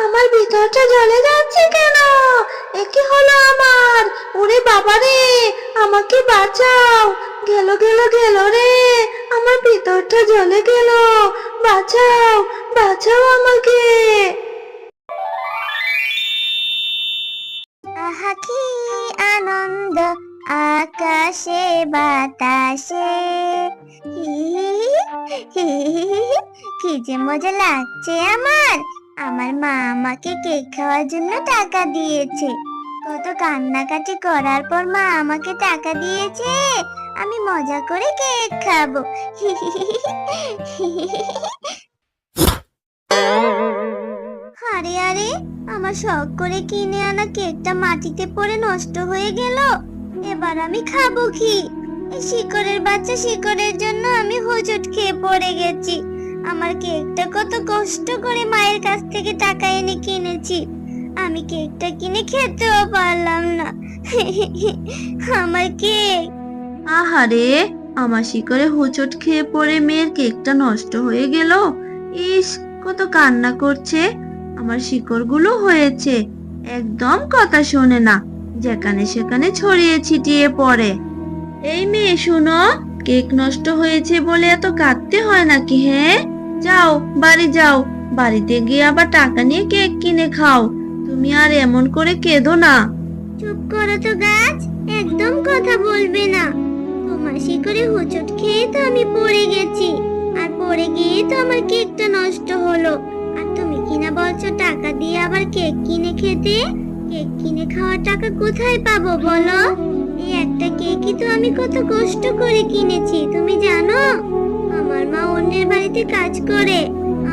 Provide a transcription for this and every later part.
আমার ভিতরটা জ্বলে যাচ্ছে কেন? এ কি হলো আমার? ওরে বাবা রে, আমাকে বাঁচাও! গেল গেল গেল রে, আমার ভিতরটা জ্বলে গেল। বাঁচাও, বাঁচাও আমাকে। আহা কি আনন্দ আকাশে বাতাসে, হি হি হি হি হি, কি যে মজা লাগছে আমার। আমার মা আমাকে কেক খাওয়ার জন্য টাকা দিয়েছে। কত কান্নাকাটি করার পর মা আমাকে টাকা দিয়েছে, আমি মজা করে কেক খাবো। হি হি হি হি হি। আরে আরে, আমার শখ করে কিনে আনা কেকটা মাটিতে পড়ে নষ্ট হয়ে গেল। এবার আমি খাবো কি? এই শিকড়ের বাচ্চা শিকড়ের জন্য আমি হোঁচট খেয়ে পড়ে গেছি। আমার কেকটা কত কষ্ট করে মায়ের কাছ থেকে টাকা এনে কিনেছি, আমি কেকটা কিনে খেতেও পারলাম না। আমার কেক। আহারে, আমার শিকড়ে হোঁচট খেয়ে পড়ে মেয়ের কেকটা নষ্ট হয়ে গেল। ইস, কত কান্না করছে। আমার শিকড়গুলো হয়েছে, একদম কথা শোনে না, যেখানে সেখানে ছড়িয়ে ছিটিয়ে পড়ে। এই মেয়ে শুনো, কেক নষ্ট হয়েছে বলে এত কাঁদতে হয় নাকি? হ্যাঁ, যাও বাড়ি যাও, বাড়িতে গিয়ে আবার টাকা নিয়ে কেক কিনে খাও। তুমি আর এমন করে কেঁদো না। চুপ করো তো গাছ, একদম কথা বলবে না। তোমার শিকড়ে হোঁচট খেয়ে তো আমি পড়ে গেছি, আর পড়ে গিয়ে তো আমার কেকটা নষ্ট হলো। আর তুমি কিনা বলছো টাকা দিয়ে আবার কেক কিনে খেতে। কেক কিনে খাওয়ার টাকা কোথায় পাবো বলো? এই একটা কেকই তো আমি কত কষ্ট করে কিনেছি, তুমি জানো? আমার মা অন্যের বাড়িতে কাজ করে,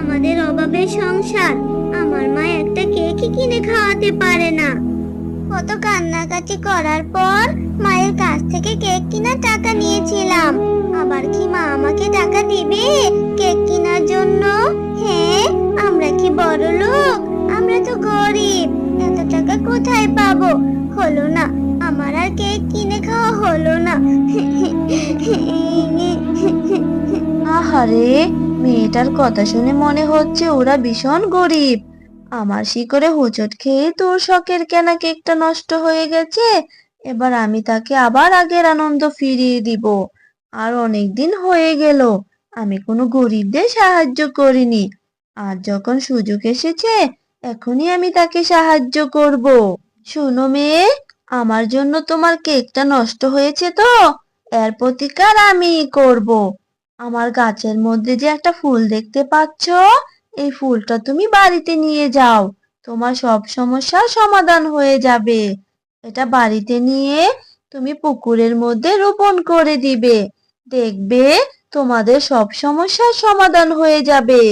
আমাদের অভাবের সংসার। আমার মা একটা কেকই কিনে খাওয়াতে পারে না। কত কান্নাকাটি করার পর মায়ের কাছ থেকে কেক কেনার টাকা নিয়েছিলাম। আবার কি মা আমাকে টাকা দিবে কেক কেনার জন্য? হ্যাঁ, আমরা কি বড় লোক? আমরা তো গরিব, এত টাকা কোথায় পাবো? হলো না, আমার আর কেক কিনে খাওয়া হলো না। আহারে, মেয়েটার কথা শুনে মনে হচ্ছে ওরা ভীষণ গরিব। আমার শিকড়ে হোঁচট খেয়ে তোর শখের কেনা কেকটা নষ্ট হয়ে গেছে। এবার আমি তাকে আবার আগের আনন্দ ফিরিয়ে দিব। আর অনেক দিন হয়ে গেল আমি কোনো গরিবদের সাহায্য করিনি। আর যখন সুযোগ এসেছে, এখনই আমি তাকে সাহায্য করব। শোনো মেয়ে, আমার জন্য তোমার কেকটা নষ্ট হয়েছে তো, এর প্রতিকার আমিই করব। আমার গাছের মধ্যে যে একটা ফুল দেখতে পাচ্ছো, এই ফুলটা তুমি বাড়িতে নিয়ে যাও, তোমার সব সমস্যার সমাধান হয়ে যাবে। এটা বাড়িতে নিয়ে তুমি পুকুরের মধ্যে রোপণ করে দিবে, দেখবে তোমাদের সব সমস্যার সমাধান হয়ে যাবে।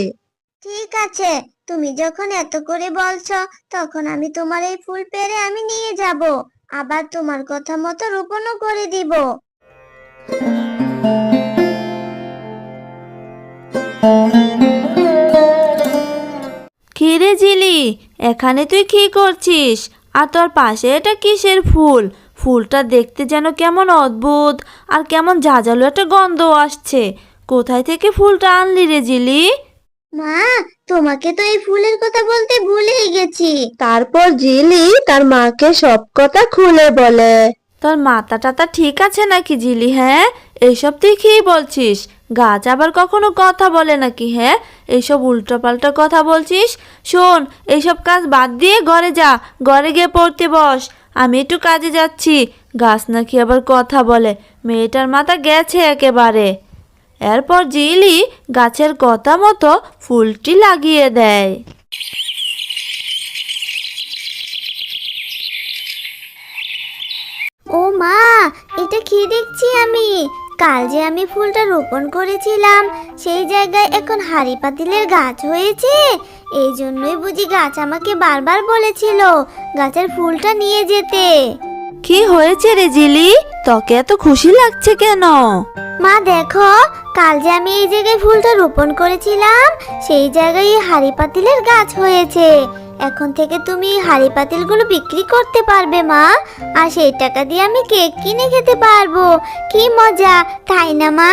ঠিক আছে, তুমি যখন এত করে বলছো, তখন আমি তোমার এই ফুল পেড়ে আমি নিয়ে যাব, আবার তোমার কথা মতো রোপণও করে দিব। কি রে জিলি, এখানে তুই কি করছিস? আর তোর পাশে এটা কিসের ফুল? ফুলটা দেখতে যেন কেমন অদ্ভুত, আর কেমন ঝাঁঝালো একটা গন্ধ আসছে। কোথায় থেকে ফুলটা আনলি রে জিলি? মা, তোমাকে তো এই ফুলের কথা বলতে ভুলেই গেছি। তারপর জিলি তার মাকে সব কথা খুলে বলে। তোর মাথা টাথা ঠিক আছে নাকি জিলি? হ্যাঁ, এইসব তুই কি বলছিস? গাছ আবার কখনো কথা বলে নাকি? হ্যাঁ, এইসব উল্টোপাল্টা কথা বলছিস। শোন, এইসব কাজ বাদ দিয়ে ঘরে যা, ঘরে গিয়ে পড়তে বস। আমি একটু কাজে যাচ্ছি। গাছ নাকি আবার কথা বলে, মেয়েটার মাথা গেছে একেবারে। এরপর জিলি গাছের কথা মতো ফুলটি লাগিয়ে দেয়। ও মা, এটা কি দেখছি আমি? কাল যে আমি ফুলটা রোপণ করেছিলাম, সেই জায়গায় এখন হাঁড়ি পাতিলের গাছ হয়েছে। এই জন্যই বুঝি গাছ আমাকে বারবার বলেছিল গাছের ফুলটা নিয়ে যেতে। কি হয়েছে রে জিলি, তোকে এত খুশি লাগছে কেন? মা দেখো, কাল যে আমি এই জায়গায় ফুলটা রোপণ করেছিলাম, সেই জায়গায় হাঁড়ি পাতিলের গাছ হয়েছে। এখন থেকে তুমি হাঁড়ি পাতিলগুলো বিক্রি করতে পারবে মা, আর সেই টাকা দিয়ে আমি কেক কিনে খেতে পারবো। কি মজা, তাই না মা?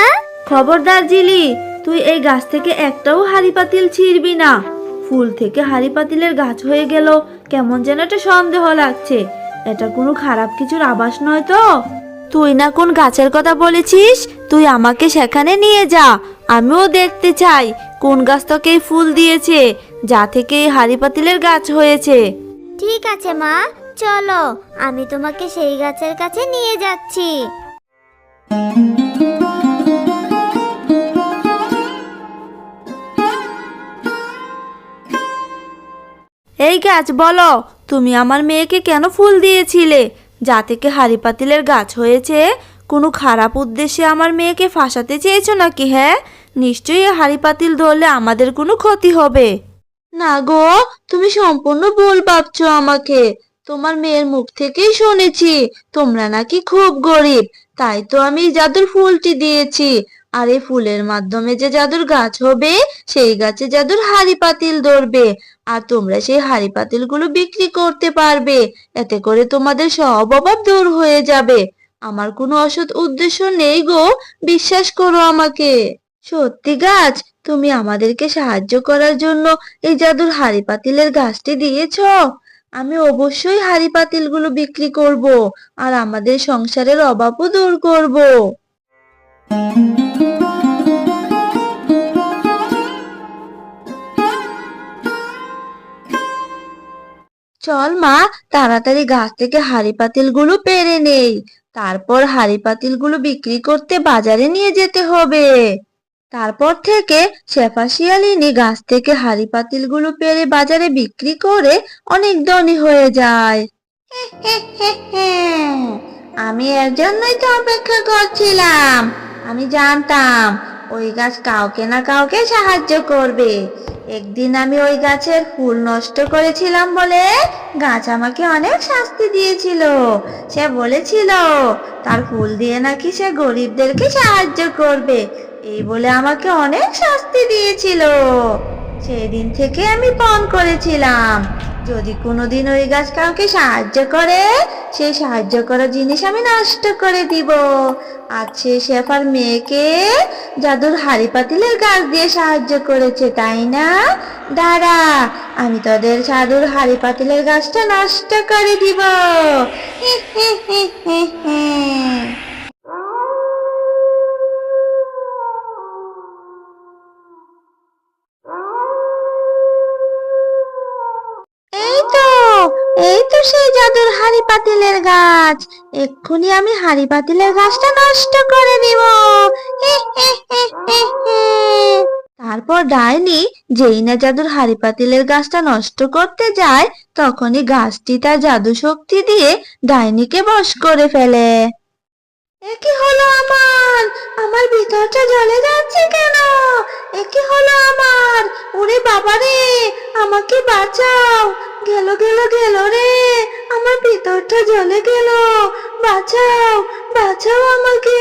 খবরদার জিলি, তুই এই গাছ থেকে একটাও হাঁড়ি পাতিল ছিঁড়বি না। ফুল থেকে হাঁড়ি পাতিলের গাছ হয়ে গেল, কেমন যেন একটা সন্দেহ লাগছে। এটা কোনো খারাপ কিছুর আভাস নয় তো? তুই না কোন গাছের কথা বলেছিস, তুই আমাকে সেখানে নিয়ে যা। আমিও দেখতে চাই কোন গাছ তোকে এই ফুল দিয়েছে, যা থেকে এই হাঁড়ি পাতিলের গাছ হয়েছে। ঠিক আছে মা, চলো আমি তোমাকে সেই গাছের কাছে নিয়ে যাচ্ছি। এই গাছ, বলো তুমি আমার মেয়েকে কেন ফুল দিয়েছিলে, যা থেকে হাঁড়ি পাতিলের গাছ হয়েছে? কোনো খারাপ উদ্দেশ্যে আমার মেয়েকে ফাঁসাতে চেয়েছো নাকি? হ্যাঁ, নিশ্চয়ই এই হাঁড়ি পাতিল ধরলে আমাদের কোনো ক্ষতি হবে। না গো, তুমি সম্পূর্ণ ভুল ভাবছো আমাকে। তোমার মেয়ের মুখ থেকেই শুনেছি তোমরা নাকি খুব গরিব, তাই তো আমি এই জাদুর ফুলটি দিয়েছি। আর এই ফুলের মাধ্যমে যে জাদুর গাছ হবে, সেই গাছে জাদুর হাঁড়ি পাতিল ধরবে, আর তোমরা সেই হাঁড়ি পাতিলগুলো বিক্রি করতে পারবে। এতে করে তোমাদের সব অভাব দূর হয়ে যাবে। আমার কোনো অসৎ উদ্দেশ্য নেই গো, বিশ্বাস করো আমাকে। সত্যি গাছ, তুমি আমাদেরকে সাহায্য করার জন্য এই জাদুর হাঁড়ি পাতিলের গাছটি দিয়েছো। আমি অবশ্যই হাঁড়ি পাতিলগুলো বিক্রি করব, আর আমাদের সংসারের অভাবও দূর করব। চল মা, তাড়াতাড়ি গাছ থেকে হাঁড়ি পাতিলগুলো পেড়ে নেই। তারপর হাঁড়ি পাতিলগুলো বিক্রি করতে বাজারে নিয়ে যেতে হবে। তারপর থেকে শেফা শিয়ালিনী গাছ থেকে হাঁড়ি পাতিলগুলো পেড়ে বাজারে বিক্রি করে অনেক ধনী হয়ে যায়। আমি এর জন্যই তো অপেক্ষা করছিলাম। আমি জানতাম ওই গাছ কাউকে না কাউকে সাহায্য করবে। একদিন আমি ওই গাছের ফুল নষ্ট করেছিলাম বলে গাছ আমাকে অনেক শাস্তি দিয়েছিল। সে বলেছিল তার ফুল দিয়ে নাকি সে গরিবদেরকে সাহায্য করবে, এই বলে আমাকে অনেক শাস্তি দিয়েছিল। সেই দিন থেকে আমি পণ করেছিলাম, যদি কোনোদিন ওই গাছ কাউকে সাহায্য করে, সেই সাহায্য করা জিনিস আমি নষ্ট করে দিব। আজ সে শেফার মেয়েকে জাদুর হাঁড়ি পাতিলের গাছ দিয়ে সাহায্য করেছে, তাই না? দাঁড়া, আমি তোদের জাদুর হাঁড়ি পাতিলের গাছটা নষ্ট করে দিব। হে হে হে হে হে। এই তো, এই তো সেই জাদুর হাঁড়ি পাতিলের গাছ। এক্ষুনি আমি হাঁড়ি পাতিলের গাছটা নষ্ট করে দিব। হে হে হে হে হে। তারপর ডাইনি যেই না জাদুর হাঁড়ি পাতিলের গাছটা নষ্ট করতে যায়, তখনই গাছটি তার জাদু শক্তি দিয়ে ডাইনিকে বশ করে ফেলে। এ কি হলো আমার? আমার ভিতরটা জ্বলে যাচ্ছে কেন? এ কি হলো আমার? ওরে বাবা রে, আমাকে বাঁচাও! গেল গেল গেল রে, আমার ভিতরটা জ্বলে গেল। বাঁচাও, বাঁচাও আমাকে।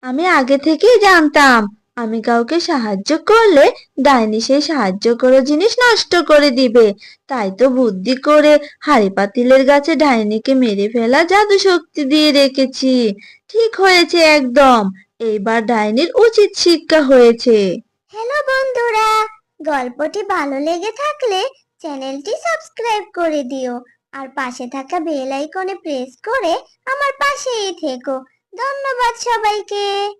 আমি আগে থেকেই জানতাম আমি কাউকে সাহায্য করলে ডাইনি সেই সাহায্য করা জিনিস নষ্ট করে দিবে। তাই তো বুদ্ধি করে হাঁড়ি পাতিলের গাছে ডাইনিকে মেরে ফেলা জাদু শক্তি দিয়ে রেখেছি। ঠিক হয়েছে একদম। এইবার ডাইনির উচিত শিক্ষা হয়েছে। হ্যালো বন্ধুরা, গল্পটি ভালো লেগে থাকলে চ্যানেলটি সাবস্ক্রাইব করে দিও আর পাশে থাকা বেল আইকনে প্রেস করে আমার পাশেই থেকো। ধন্যবাদ সবাইকে।